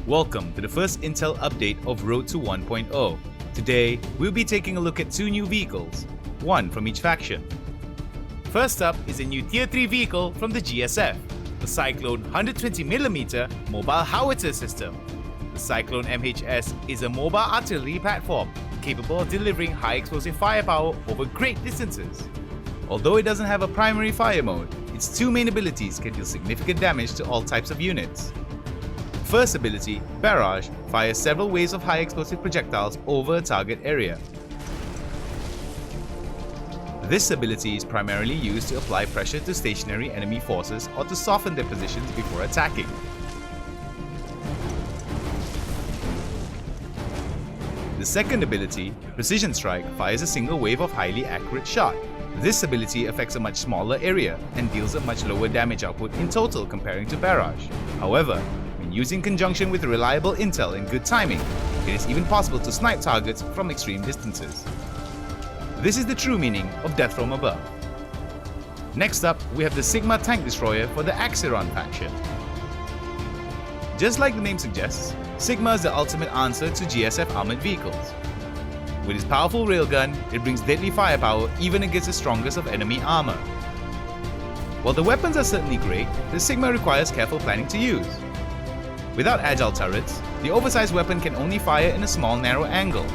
Welcome to the first Intel update of Road to 1.0. Today, we'll be taking a look at two new vehicles, one from each faction. First up is a new Tier 3 vehicle from the GSF, the Cyclone 120mm Mobile Howitzer System. The Cyclone MHS is a mobile artillery platform capable of delivering high explosive firepower over great distances. Although it doesn't have a primary fire mode, its two main abilities can deal significant damage to all types of units. First ability, Barrage, fires several waves of high explosive projectiles over a target area. This ability is primarily used to apply pressure to stationary enemy forces or to soften their positions before attacking. The second ability, Precision Strike, fires a single wave of highly accurate shot. This ability affects a much smaller area and deals a much lower damage output in total comparing to Barrage. However, used in conjunction with reliable intel and good timing, it is even possible to snipe targets from extreme distances. This is the true meaning of Death from Above. Next up, we have the Sigma tank destroyer for the Axiron faction. Just like the name suggests, Sigma is the ultimate answer to GSF armored vehicles. With its powerful railgun, it brings deadly firepower even against the strongest of enemy armor. While the weapons are certainly great, the Sigma requires careful planning to use. Without agile turrets, the oversized weapon can only fire in a small narrow angle.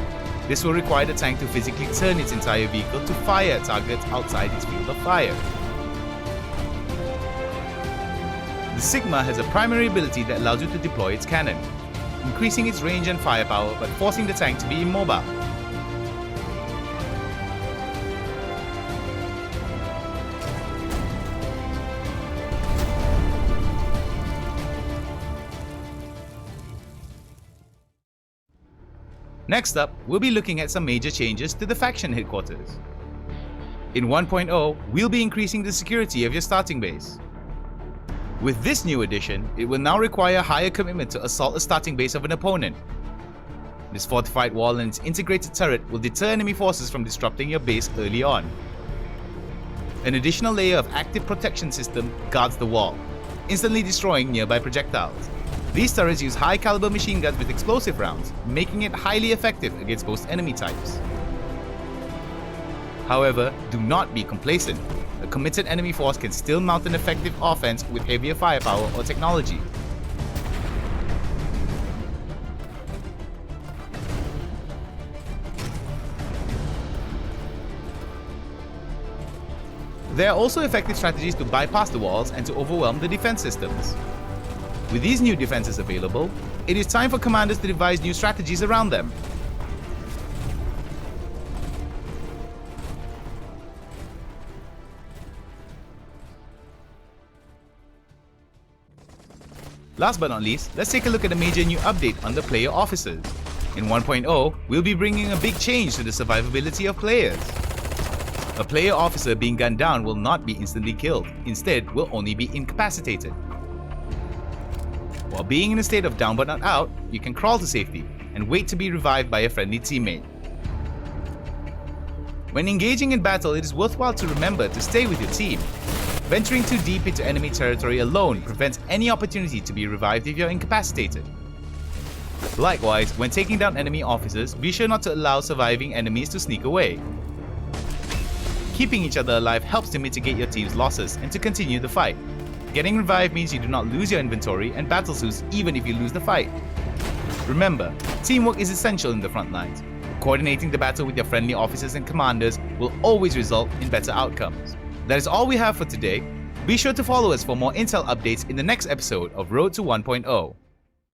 This will require the tank to physically turn its entire vehicle to fire at targets outside its field of fire. The Sigma has a primary ability that allows you to deploy its cannon, increasing its range and firepower but forcing the tank to be immobile. Next up, we'll be looking at some major changes to the faction headquarters. In 1.0, we'll be increasing the security of your starting base. With this new addition, it will now require higher commitment to assault a starting base of an opponent. This fortified wall and its integrated turret will deter enemy forces from disrupting your base early on. An additional layer of active protection system guards the wall, instantly destroying nearby projectiles. These turrets use high-caliber machine guns with explosive rounds, making it highly effective against most enemy types. However, do not be complacent. A committed enemy force can still mount an effective offense with heavier firepower or technology. There are also effective strategies to bypass the walls and to overwhelm the defense systems. With these new defenses available, it is time for commanders to devise new strategies around them. Last but not least, let's take a look at a major new update on the player officers. In 1.0, we'll be bringing a big change to the survivability of players. A player officer being gunned down will not be instantly killed, instead will only be incapacitated. While being in a state of down but not out, you can crawl to safety and wait to be revived by a friendly teammate. When engaging in battle, it is worthwhile to remember to stay with your team. Venturing too deep into enemy territory alone prevents any opportunity to be revived if you're incapacitated. Likewise, when taking down enemy officers, be sure not to allow surviving enemies to sneak away. Keeping each other alive helps to mitigate your team's losses and to continue the fight. Getting revived means you do not lose your inventory and battle suits even if you lose the fight. Remember, teamwork is essential in the front lines. Coordinating the battle with your friendly officers and commanders will always result in better outcomes. That is all we have for today. Be sure to follow us for more intel updates in the next episode of Road to 1.0.